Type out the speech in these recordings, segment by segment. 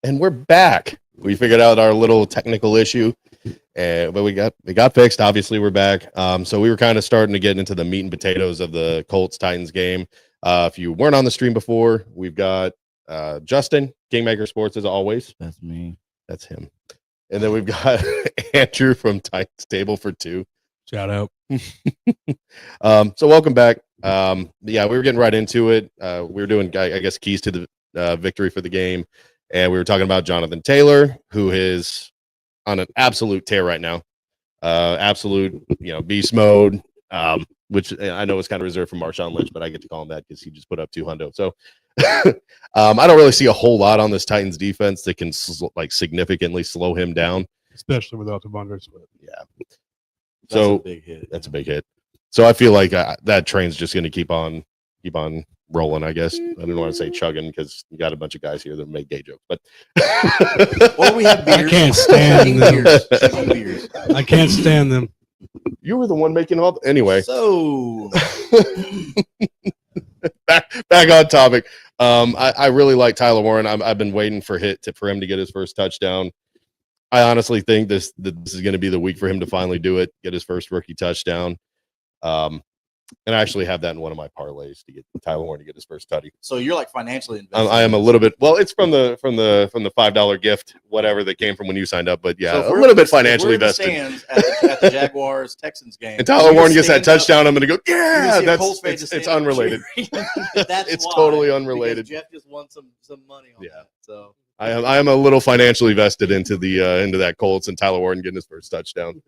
And we're back. We figured out our little technical issue, but we got fixed. Obviously, we're back. So we were kind of starting to get into the meat and potatoes of the Colts Titans game. If you weren't on the stream before, we've got Justin, Kingmaker Sports, as always. That's me. That's him. And then we've got Andrew from Titans Table for Two. Shout out. So welcome back. Yeah, we were getting right into it. We were doing, I guess, keys to the victory for the game. And we were talking about Jonathan Taylor, who is on an absolute tear right now. Absolute, beast mode, which I know is kind of reserved for Marshawn Lynch, but I get to call him that because he just put up 200. So I don't really see a whole lot on this Titans defense that can significantly slow him down. Especially without Devondre Swift. Yeah. That's a big hit. That's a big hit. So I feel like that train's just going to keep on rolling, I guess. I don't want to say chugging because you got a bunch of guys here that make gay jokes, but or we have beers. I can't stand them. Beers. I can't stand them. You were the one making all anyway. So back on topic. I really like Tyler Warren. I've been waiting for him to get his first touchdown. I honestly think this is going to be the week for him to finally do it, get his first rookie touchdown. And I actually have that in one of my parlays to get Tyler Warren to get his first tutty. So you're like financially invested. I am a little bit. Well, it's from the $5 gift, whatever that came from when you signed up. But yeah, so a little bit financially vested. At the Jaguars Texans game, and Tyler Warren gets that touchdown. I'm going to go. Yeah, it's unrelated. It's totally unrelated. Jeff just won some money on that. So I am a little financially vested into that Colts and Tyler Warren getting his first touchdown.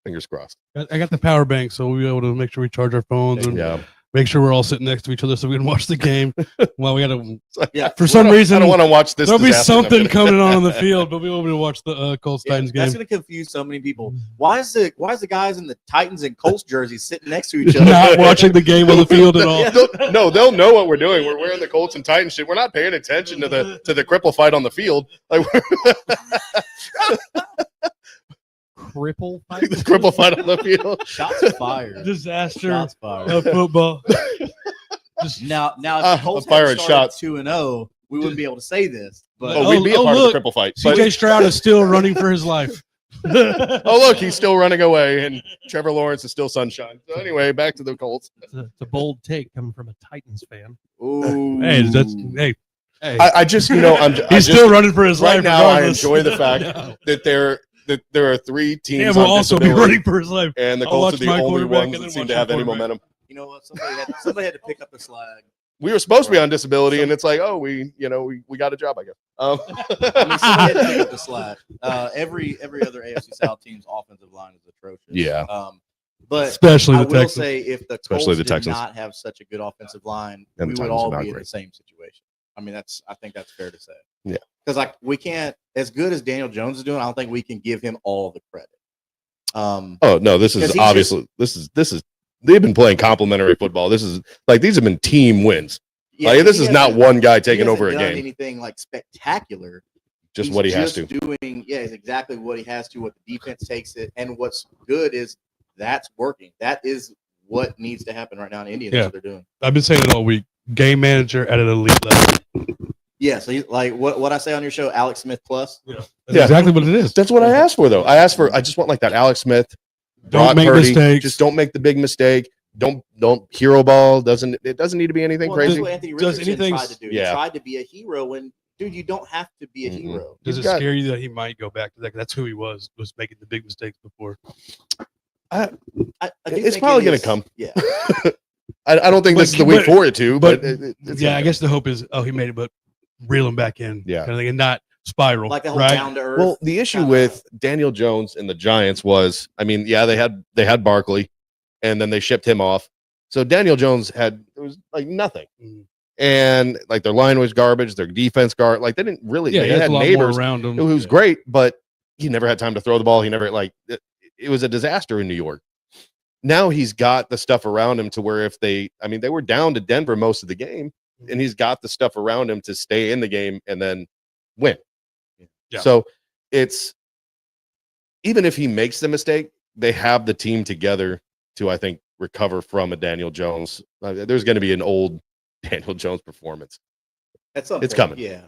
Fingers crossed. I got the power bank, so we'll be able to make sure we charge our phones and make sure we're all sitting next to each other so we can watch the game. Well, we got to. For some reason, I don't want to watch this. There'll be something coming on the field, but we'll be able to watch the Colts Titans game. That's going to confuse so many people. Why is the guys in the Titans and Colts jerseys sitting next to each other, not watching the game on the field at all? No, they'll know what we're doing. We're wearing the Colts and Titans shit. We're not paying attention to the cripple fight on the field. Like. Cripple fight? The cripple fight on the field. Shots fired. Disaster. Shots fired. Of football. Now, if the Colts had started 2-0, we wouldn't be able to say this. But we'd be a part of the cripple fight. CJ Stroud is still running for his life. Look, he's still running away, and Trevor Lawrence is still sunshine. So anyway, back to the Colts. It's a bold take coming from a Titans fan. Ooh. Hey. I just, he's still running for his life. Right now, regardless. I enjoy the fact that there are three teams. Yeah, will also be running for his life. And the Colts are the only ones that seem to have any momentum. You know what? Somebody had to pick up the slack. We were supposed to be on disability, and it's like, we got a job, I guess. Somebody had to pick up the slack. Every other AFC South team's offensive line is atrocious. Yeah. But especially I the will Texans. say, if the Colts did not have such a good offensive line, we would all be in the same situation. I mean, I think that's fair to say. Yeah. Because we can't, as good as Daniel Jones is doing, I don't think we can give him all the credit. No, this is obviously this is they've been playing complimentary football. This is these have been team wins. Yeah, this is not one guy taking over a game. Anything spectacular. Just what he has to. Doing, is exactly what he has to. What the defense takes it, and what's good is that's working. That is what needs to happen right now in India. That's what they're doing. I've been saying it all week. Game manager at an elite level. Yeah, so what I say on your show, Alex Smith plus. Yeah, that's exactly what it is. That's what I asked for, though. I just want that Alex Smith. Don't make mistakes. Just don't make the big mistake. Don't hero ball. It doesn't need to be anything crazy. That's what Anthony Richardson tried to do. He tried to be a hero when, dude, you don't have to be a hero. Does it scare you that he might go back to that? That's who he was making the big mistakes before. It's probably going to come. Yeah. I don't think this is the week for it too, but I guess the hope is, he made it, but reel him back in, kind of thing, and not spiral. Like the whole down to earth. Well, the issue with Daniel Jones and the Giants was, they had Barkley, and then they shipped him off. So Daniel Jones it was nothing, and their line was garbage, their defense they didn't really. Yeah, they had neighbors around him. It was great, but he never had time to throw the ball. He never it was a disaster in New York. Now he's got the stuff around him to where if they were down to Denver most of the game, and he's got the stuff around him to stay in the game and then win. Yeah. So it's, even if he makes the mistake, they have the team together to, I think, recover from a Daniel Jones. There's going to be an old Daniel Jones performance. At some It's point, coming. yeah.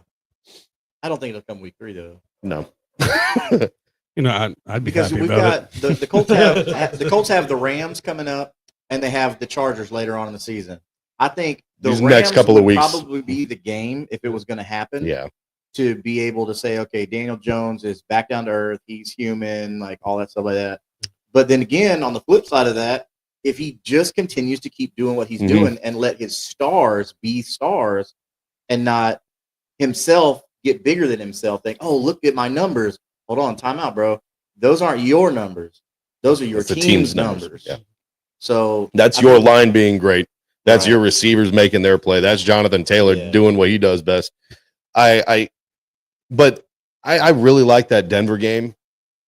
I don't think it'll come week 3 though. No. I'd be Because happy we've about got it. the Colts have the Rams coming up, and they have the Chargers later on in the season. I think the These Rams next couple of would weeks probably be the game if it was going to happen. Yeah. To be able to say, okay, Daniel Jones is back down to earth, he's human, like all that stuff like that. But then again, on the flip side of that, if he just continues to keep doing what he's doing and let his stars be stars and not himself get bigger than himself, think, oh, look at my numbers. Hold on, time out, bro. Those aren't your numbers. Those are your team's numbers. Yeah. So that's your line being great. That's your receivers making their play. That's Jonathan Taylor doing what he does best. But I really like that Denver game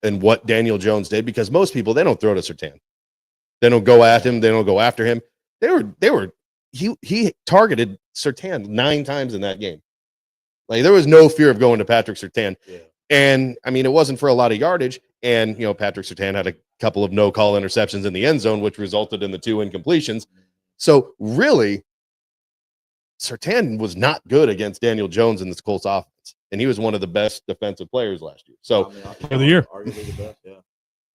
and what Daniel Jones did, because most people, they don't throw to Surtain. They don't go at him. They don't go after him. He targeted Surtain 9 times in that game. Like, there was no fear of going to Patrick Surtain. Yeah. And I mean, it wasn't for a lot of yardage. And, Patrick Surtain had a couple of no-call interceptions in the end zone, which resulted in the 2 incompletions. So really, Surtain was not good against Daniel Jones in this Colts offense. And he was one of the best defensive players last year. So, of the year. Arguably the best, yeah.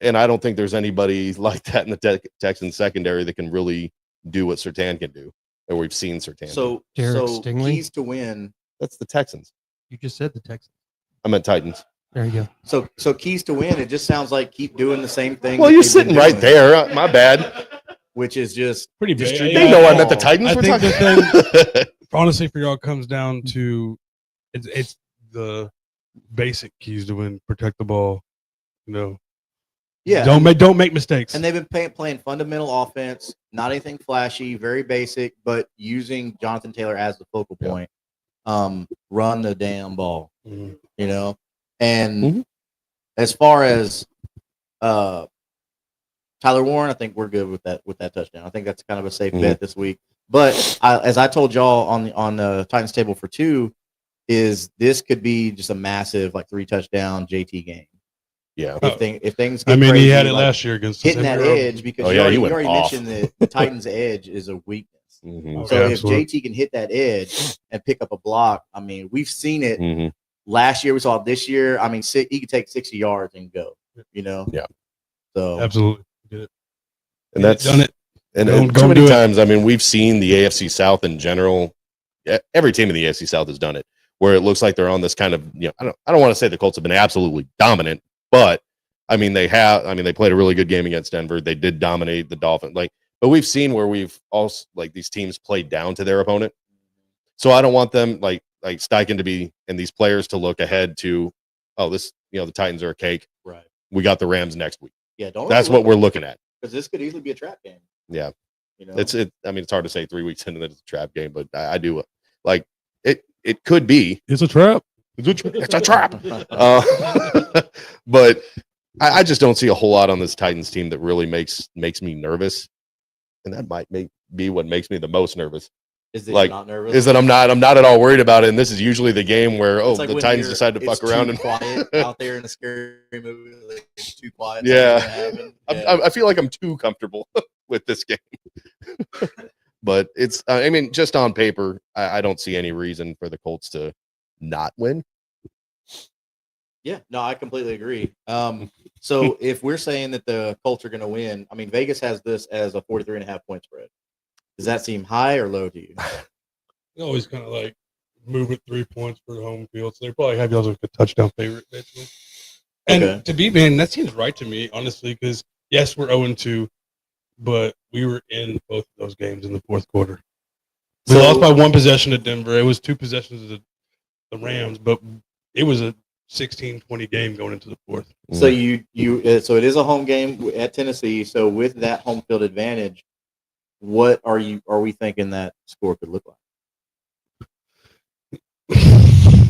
And I don't think there's anybody like that in the Texans secondary that can really do what Surtain can do, or we've seen Surtain. So Stingley? keys to win. That's the Texans. You just said the Texans. I meant Titans. There you go. So keys to win. It just sounds like keep doing the same thing. Well, you're sitting right there. My bad. Which is just Pretty just big. They know I meant the Titans. I We're think talking. Honestly, for y'all, comes down to it's the basic keys to win. Protect the ball. Yeah. Don't make mistakes. And they've been playing fundamental offense, not anything flashy, very basic, but using Jonathan Taylor as the focal point. Run the damn ball. And as far as Tyler Warren, I think we're good with that touchdown. I think that's kind of a safe bet this week. But as I told y'all on the Titans table for 2, is this could be just a massive 3 touchdown JT game. Yeah. If things get he crazy, had it last year against hitting that edge, because you already mentioned that the Titans' edge is a weakness. So if JT can hit that edge and pick up a block, I mean, we've seen it last year. We saw it this year. I mean, he could take 60 yards and go. Yeah. So absolutely. Get it. And that's done it. And too many times, I mean, we've seen the AFC South in general. Every team in the AFC South has done it, where it looks like they're on this kind of, I don't want to say the Colts have been absolutely dominant, but I mean, they played a really good game against Denver. They did dominate the Dolphins. But we've seen where we've also, these teams played down to their opponent. So I don't want them like Steichen to be, and these players to look ahead to, the Titans are a cake. Right. We got the Rams next week. Yeah. That's what we're looking at. Because this could easily be a trap game. Yeah. It's hard to say 3 weeks into that it's a trap game, but I do it could be. It's a trap. It's a trap. But I just don't see a whole lot on this Titans team that really makes me nervous, and that might be what makes me the most nervous. Is that you're not nervous? Is that I'm not at all worried about it, and this is usually the game where the Titans decide to fuck around and quiet out there in a scary movie. It's too quiet. Yeah. I feel like I'm too comfortable with this game. But it's just on paper, I don't see any reason for the Colts to not win. Yeah, no, I completely agree. So if we're saying that the Colts are going to win, I mean, Vegas has this as a 43.5 point spread. Does that seem high or low to you? They always kind of move it 3 points for the home field, so they probably have you as a touchdown favorite, basically. And to be, that seems right to me, honestly, because yes, we're 0-2, but we were in both of those games in the fourth quarter. We lost by 1 possession at Denver. It was 2 possessions of the Rams, but it was a 16-20 game going into the fourth. So so it is a home game at Tennessee. So with that home field advantage, what are we thinking that score could look like?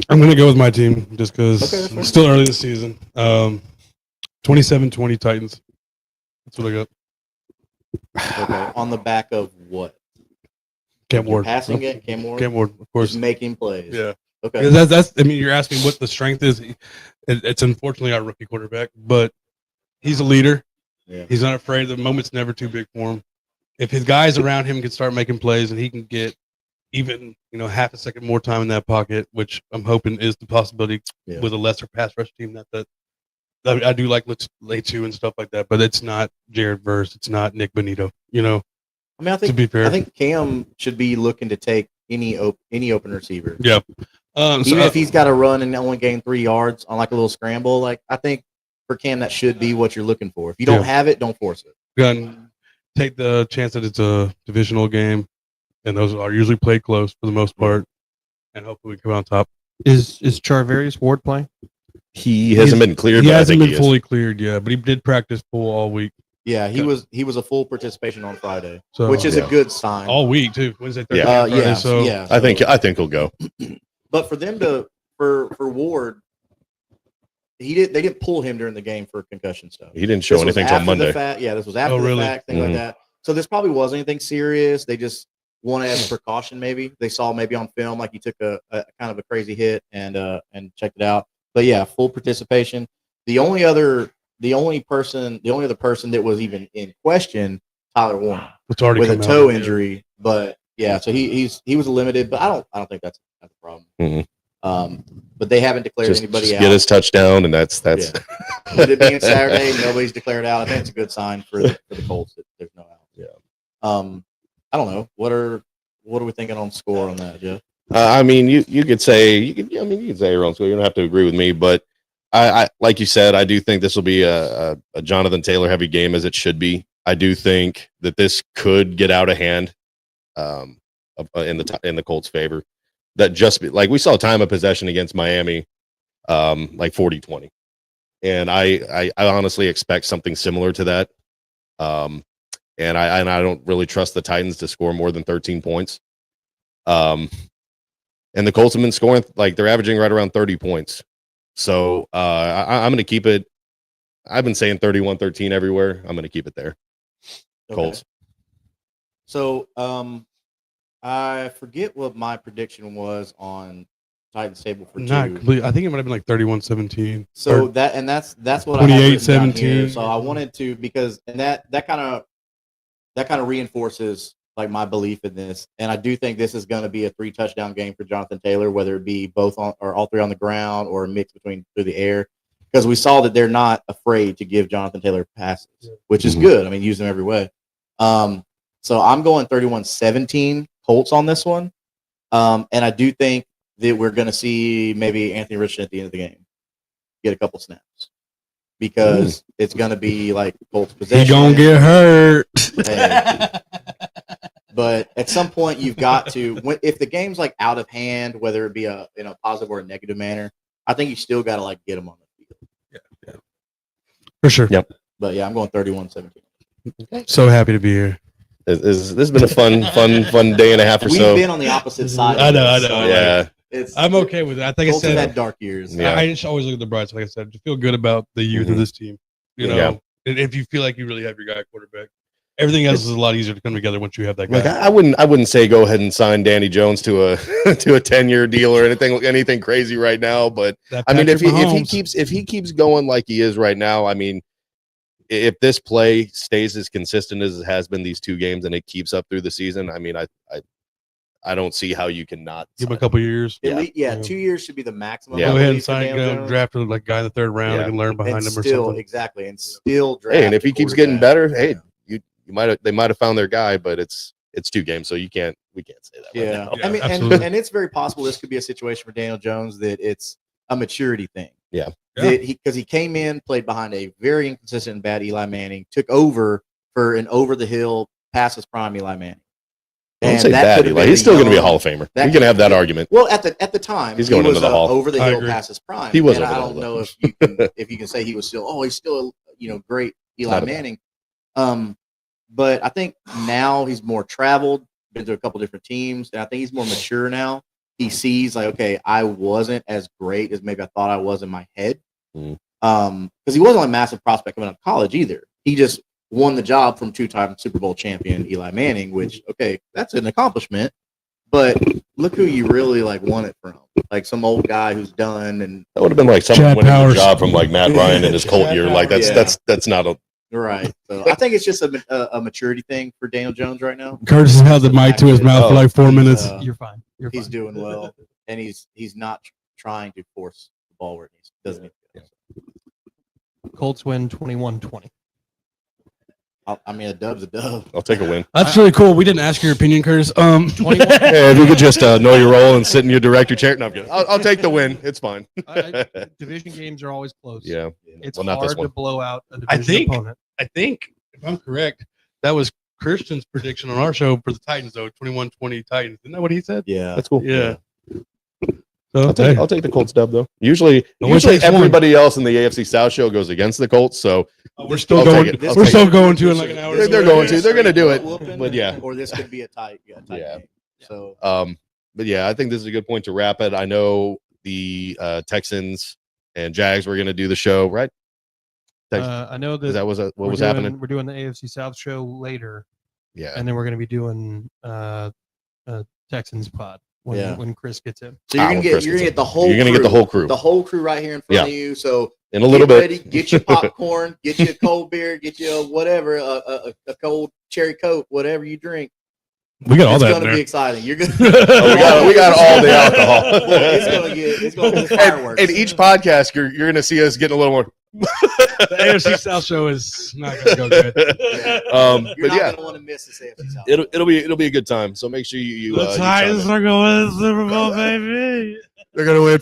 I'm going to go with my team just because it's still early in the season. 27-20 Titans. That's what I got. Okay. On the back of what? Cam Ward. Passing it, Cam Ward, of course. just making plays. Yeah. Okay. That's. I mean, you're asking what the strength is. It's unfortunately our rookie quarterback, but he's a leader. Yeah. He's not afraid. The moment's never too big for him. If his guys around him can start making plays and he can get even half a second more time in that pocket, which I'm hoping is the possibility with a lesser pass rush team. That I do like Latu and stuff like that, but it's not Jared Verse, it's not Nick Bonito. I mean, I think to be fair, I think Cam should be looking to take any open receiver. Yeah. Even if he's got to run and only gain 3 yards on like a little scramble, like I think for Cam that should be what you're looking for. If you don't have it, don't force it. Gun, take the chance that it's a divisional game, and those are usually played close for the most part, and hopefully we come on top. Is Charvarius Ward playing? He hasn't been cleared. He but hasn't I think been fully cleared yet, but he did practice full all week. Yeah, he was a full participation on Friday, So, which is a good sign. All week too. Wednesday, Thursday, Yeah. Friday, so yeah. I think he'll go. But for them for Ward, they didn't pull him during the game for concussion stuff. He didn't show anything until Monday. This was after the fact, things like that. So this probably wasn't anything serious. They just wanted as a precaution. Maybe they saw on film like he took a kind of a crazy hit and checked it out. But yeah, full participation. The only other person that was even in question, Tyler Warner, with a toe injury. But yeah, so he was limited. But I don't think that's a problem. Mm-hmm. But they haven't declared anybody out. Get his touchdown, and that's. Yeah. But it being Saturday, nobody's declared out. I think it's a good sign for the Colts that there's no out. Yeah. I don't know. What are we thinking on score on that, Jeff? I mean, you could say you could say your own score. You don't have to agree with me, but I like you said, I do think this will be a Jonathan Taylor heavy game as it should be. I do think that this could get out of hand, in the Colts' favor. That just like we saw time of possession against Miami, like 40-20. And I honestly expect something similar to that. And I don't really trust the Titans to score more than 13 points. And the Colts have been scoring, like they're averaging right around 30 points. So I'm going to keep it. I've been saying 31-13 everywhere. I'm going to keep it there. Okay. Colts. So I forget what my prediction was on Titans table for not two. complete. I think it might have been like 31-17. So that's what 28-17. So I wanted to because that kind of reinforces like my belief in this, and I do think this is going to be a 3 touchdown game for Jonathan Taylor, whether it be both on or all 3 on the ground or a mix through the air, because we saw that they're not afraid to give Jonathan Taylor passes, which is good. I mean, use them every way. So I'm going 31-17 Colts on this one, and I do think that we're going to see maybe Anthony Richardson at the end of the game get a couple snaps. Because it's going to be like Colts possession. He's going to get hurt. Hey. But at some point, you've got to, if the game's like out of hand, whether it be in a positive or a negative manner, I think you still got to like get them on the field. Yeah. For sure. Yep. But yeah, I'm going 31-17. Okay. So happy to be here. This has been a fun day and a half or so. We've been on the opposite side. I know. So yeah. I'm okay with it. I think I said had dark years. Yeah. I just always look at the bright side. Like I said, to feel good about the youth of this team. And if you feel like you really have your guy quarterback, everything else is a lot easier to come together once you have that guy. Like I wouldn't say go ahead and sign Danny Jones to a 10-year deal or anything crazy right now. But I mean, if he keeps going like he is right now, I mean, if this play stays as consistent as it has been these 2 games and it keeps up through the season, I mean, I don't see how you cannot give him a couple years. 2 years should be the maximum. Go ahead and sign, draft a guy in the 3rd round and learn behind him or something. Exactly, and still draft. Hey, and if he keeps getting better, hey, they might have found their guy, but it's 2 games, so we can't say that. Yeah, right now. I mean, and it's very possible this could be a situation for Daniel Jones that it's a maturity thing. Yeah. Because he came in, played behind a very inconsistent and bad Eli Manning, took over for an over-the-hill past his prime Eli Manning. I don't say bad Eli. He's still going to be a Hall of Famer. We can have that argument. Well, at the time, he's going into the Hall. Over-the-hill past his prime. He was. I don't know if you can say he was still. He's still great Eli Manning. But I think now he's more traveled, been to a couple different teams, and I think he's more mature now. He sees like, okay, I wasn't as great as maybe I thought I was in my head. Because he wasn't a massive prospect coming out of college either. He just won the job from 2-time Super Bowl champion Eli Manning, which, okay, that's an accomplishment. But look who you really like won it from. Like some old guy who's done, and that would have been like someone winning the job from like Matt Ryan in his Colt year. Like that's not a Right. So I think it's just a maturity thing for Daniel Jones right now. Curtis has held the mic to his mouth for like 4 minutes. You're fine. He's doing well, and he's not trying to force the ball where he doesn't need to. Colts win 21-20. I mean, a dub's a dub. I'll take a win. That's really cool. We didn't ask your opinion, Curtis. 21. Yeah, if you could just know your role and sit in your director chair. No, I'm kidding. I'll take the win. It's fine. Division games are always close. Yeah. It's Well, not this hard to one. blow out a division opponent. I think, if I'm correct, that was Christian's prediction on our show for the Titans, though, 21-20 Titans. Isn't that what he said? Yeah. That's cool. Yeah. I'll take the Colts dub though. Usually takes one. everybody else in the AFC South show goes against the Colts, so we're still I'll going. take it. I'll We're take still it. going to in like an hour. They're going to. They're going to do it. Whooping, But yeah. Or this could be a tight game. So But yeah, I think this is a good point to wrap it. I know the Texans and Jags were going to do the show, right? I know that Was what was happening. We're doing the AFC South show later, Yeah. and then we're going to be doing Texans pod when Chris gets in. So you're gonna get the whole. You're gonna get the whole crew. The whole crew right here in front of you. So in a little bit. Ready, get your popcorn, get you a cold beer, get you a whatever, a cold cherry coke, whatever you drink. We got all It's that. going to be exciting. You're gonna. We got all the alcohol. It's going to be fireworks. And each podcast, you're going to see us getting a little more. The AFC South show is not going to go good. You're but not yeah, going to want to miss this AFC South. it'll be a good time. So make sure you The Titans are going to win the Super Bowl, baby. They're going to win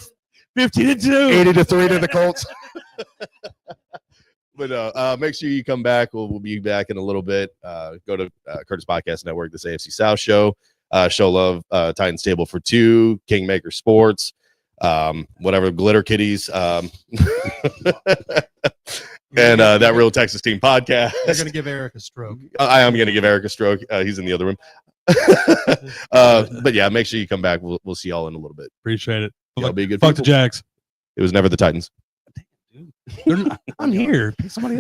50-2, 80-3 to the Colts. But make sure you come back. We'll be back in a little bit. Go to Curtis Podcast Network, this AFC South show. Show love, Titans Table for Two, Kingmaker Sports, whatever, Glitter Kitties, and that Real Texas Team podcast. They're going to give Eric a stroke. I am going to give Eric a stroke. He's in the other room. But yeah, make sure you come back. We'll see y'all in a little bit. Appreciate it. Y'all be good Fuck the people. Jags. It was never the Titans. I'm here. Pick somebody else.